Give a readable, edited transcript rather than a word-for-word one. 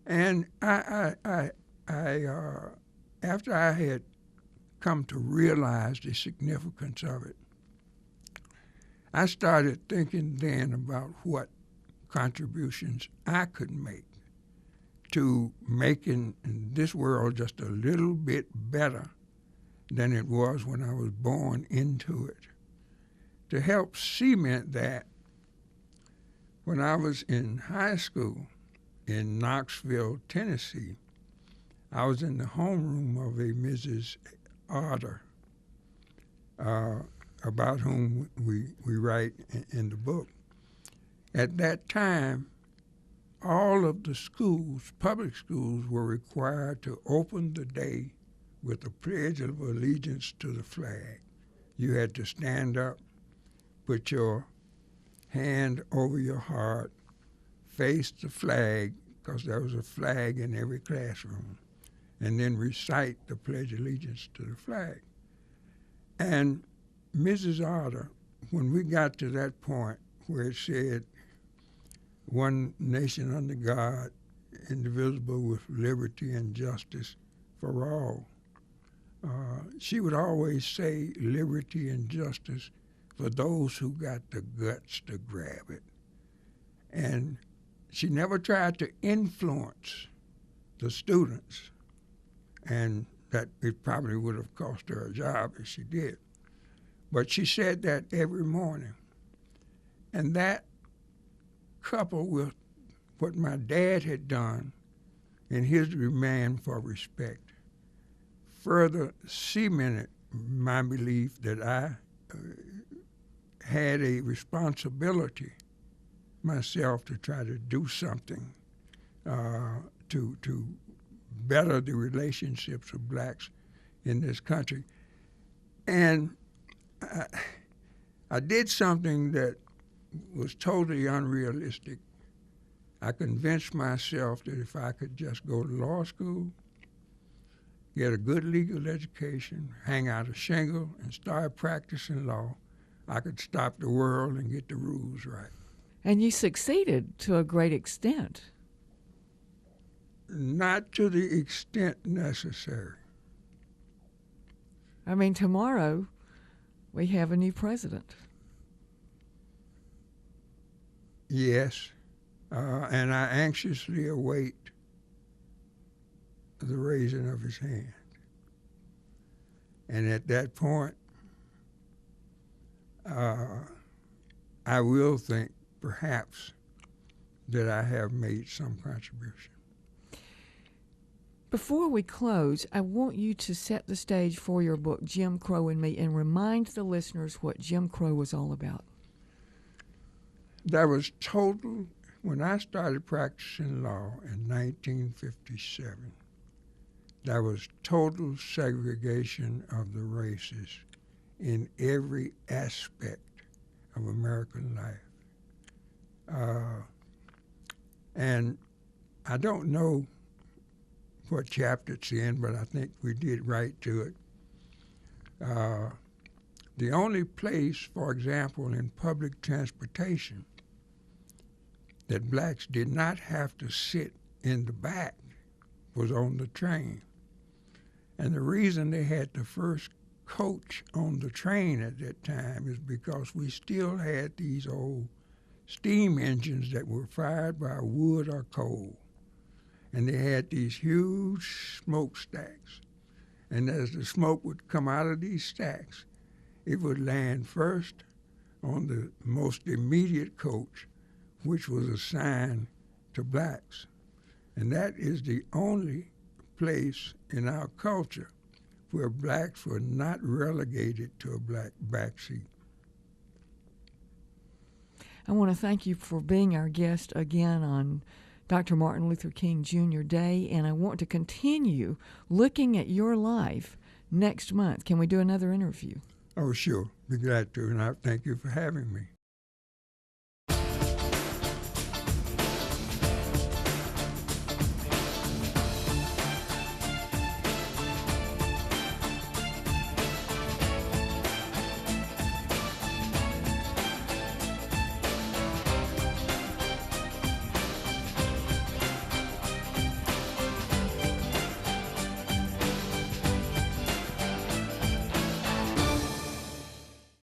And after I had come to realize the significance of it, I started thinking then about what contributions I could make to making this world just a little bit better than it was when I was born into it. To help cement that, when I was in high school in Knoxville, Tennessee, I was in the homeroom of a Mrs. Otter, about whom we write in the book. At that time, all of the schools, public schools, were required to open the day with a pledge of allegiance to the flag. You had to stand up, put your hand over your heart, face the flag, because there was a flag in every classroom, and then recite the Pledge of Allegiance to the flag. And Mrs. Otter, when we got to that point where it said, one nation under God, indivisible with liberty and justice for all, she would always say liberty and justice for those who got the guts to grab it. And she never tried to influence the students, and that it probably would have cost her a job if she did. But she said that every morning. And that, coupled with what my dad had done in his demand for respect, further cemented my belief that I had a responsibility myself to try to do something to better the relationships of blacks in this country. And I did something that was totally unrealistic. I convinced myself that if I could just go to law school, get a good legal education, hang out a shingle, and start practicing law, I could stop the world and get the rules right. And you succeeded to a great extent. Not to the extent necessary. I mean, tomorrow we have a new president. Yes, and I anxiously await the raising of his hand. And at that point, I will think perhaps that I have made some contribution. Before we close, I want you to set the stage for your book, Jim Crow and Me, and remind the listeners what Jim Crow was all about. That was total, when I started practicing law in 1957, there was total segregation of the races in every aspect of American life. And I don't know what chapter it's in, but I think we did write to it. The only place, for example, in public transportation that blacks did not have to sit in the back was on the train. And the reason they had the first coach on the train at that time is because we still had these old steam engines that were fired by wood or coal. And they had these huge smokestacks. And as the smoke would come out of these stacks, it would land first on the most immediate coach, which was assigned to blacks. And that is the only place in our culture where blacks were not relegated to a black backseat. I want to thank you for being our guest again on Dr. Martin Luther King Jr. Day, and I want to continue looking at your life next month. Can we do another interview? Oh, sure. Be glad to, and I thank you for having me.